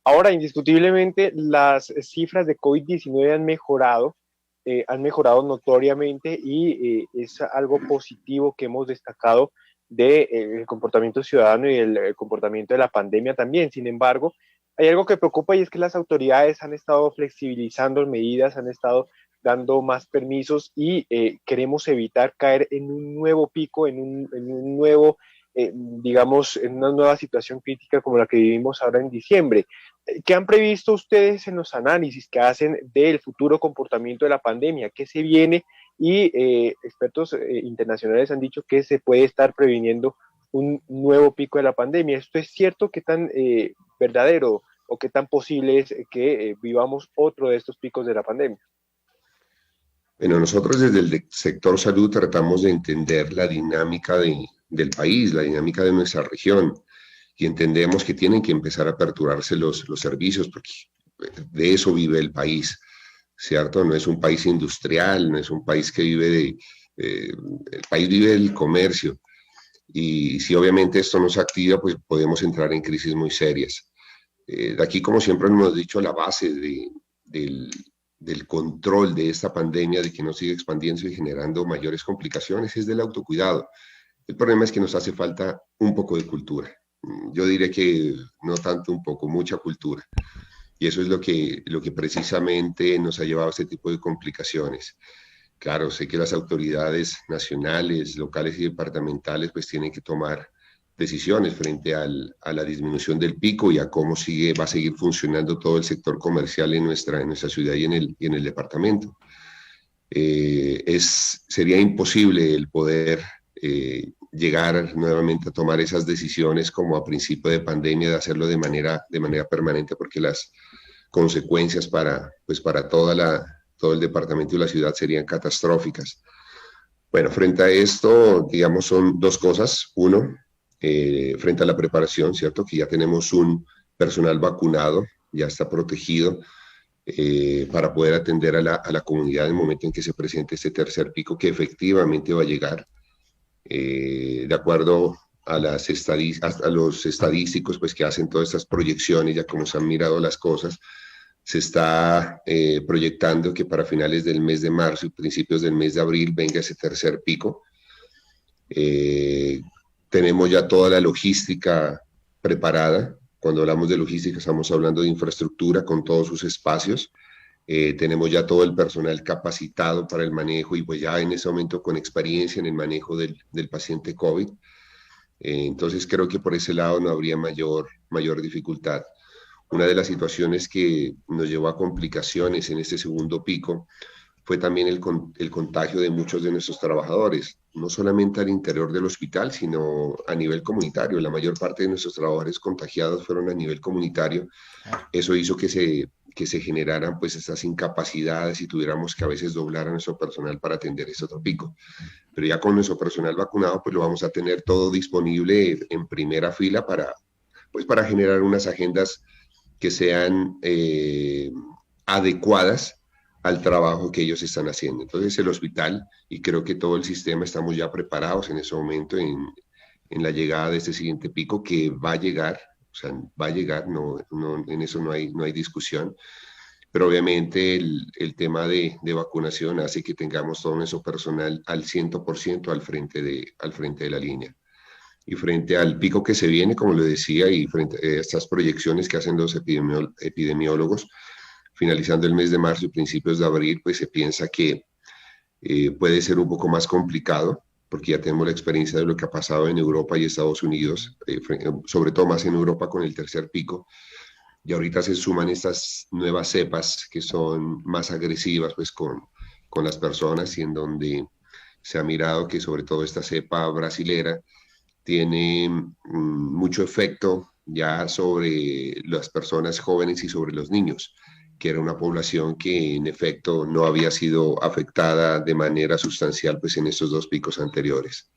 Ahora, indiscutiblemente, las cifras de COVID-19 han mejorado notoriamente y es algo positivo que hemos destacado del comportamiento ciudadano y el comportamiento de la pandemia también. Sin embargo, hay algo que preocupa y es que las autoridades han estado flexibilizando medidas, han estado dando más permisos y queremos evitar caer en un nuevo pico, en un nuevo, digamos, en una nueva situación crítica como la que vivimos ahora en diciembre. ¿Qué han previsto ustedes en los análisis que hacen del futuro comportamiento de la pandemia? ¿Qué se viene? Y expertos internacionales han dicho que se puede estar previniendo un nuevo pico de la pandemia. ¿Esto es cierto? ¿Qué tan verdadero o qué tan posible es que vivamos otro de estos picos de la pandemia? Bueno, nosotros desde el sector salud tratamos de entender la dinámica del país, la dinámica de nuestra región, y entendemos que tienen que empezar a aperturarse los servicios, porque de eso vive el país, ¿cierto? No es un país industrial, no es un país que vive el país vive del comercio, y si obviamente esto no se activa, pues podemos entrar en crisis muy serias. De aquí, como siempre hemos dicho, la base del, del control de esta pandemia, de que no siga expandiendo y generando mayores complicaciones, es del autocuidado. El problema es que nos hace falta un poco de cultura. Yo diría que no tanto un poco, mucha cultura. Y eso es lo que precisamente nos ha llevado a este tipo de complicaciones. Claro, sé que las autoridades nacionales, locales y departamentales pues tienen que tomar decisiones frente a la disminución del pico y a cómo va a seguir funcionando todo el sector comercial en nuestra ciudad y en el departamento. Sería imposible el poder llegar nuevamente a tomar esas decisiones como a principio de pandemia, de hacerlo de manera permanente, porque las consecuencias pues para todo el departamento y la ciudad serían catastróficas. Bueno, frente a esto, digamos, son dos cosas. Uno, frente a la preparación, ¿cierto? Que ya tenemos un personal vacunado, ya está protegido para poder atender a la comunidad en el momento en que se presente este tercer pico, que efectivamente va a llegar. De acuerdo a a los estadísticos pues, que hacen todas estas proyecciones, ya como se han mirado las cosas, se está proyectando que para finales del mes de marzo y principios del mes de abril venga ese tercer pico. Tenemos ya toda la logística preparada. Cuando hablamos de logística estamos hablando de infraestructura con todos sus espacios. Tenemos ya todo el personal capacitado para el manejo y pues ya en ese momento con experiencia en el manejo del paciente COVID. Entonces creo que por ese lado no habría mayor dificultad. Una de las situaciones que nos llevó a complicaciones en este segundo pico fue también el contagio de muchos de nuestros trabajadores, no solamente al interior del hospital, sino a nivel comunitario. La mayor parte de nuestros trabajadores contagiados fueron a nivel comunitario. Eso hizo que se generaran pues estas incapacidades y tuviéramos que a veces doblar a nuestro personal para atender este otro pico. Pero ya con nuestro personal vacunado pues lo vamos a tener todo disponible en primera fila para generar unas agendas que sean adecuadas al trabajo que ellos están haciendo. Entonces el hospital y creo que todo el sistema estamos ya preparados en ese momento en la llegada de este siguiente pico que va a llegar, o sea, va a llegar, en eso no hay discusión, pero obviamente el tema de vacunación hace que tengamos todo nuestro personal al 100% al frente de la línea. Y frente al pico que se viene, como le decía, y frente a estas proyecciones que hacen los epidemiólogos, finalizando el mes de marzo y principios de abril, pues se piensa que puede ser un poco más complicado, porque ya tenemos la experiencia de lo que ha pasado en Europa y Estados Unidos, sobre todo más en Europa con el tercer pico, y ahorita se suman estas nuevas cepas que son más agresivas pues con las personas y en donde se ha mirado que sobre todo esta cepa brasilera tiene mucho efecto ya sobre las personas jóvenes y sobre los niños, que era una población que en efecto no había sido afectada de manera sustancial pues en estos dos picos anteriores.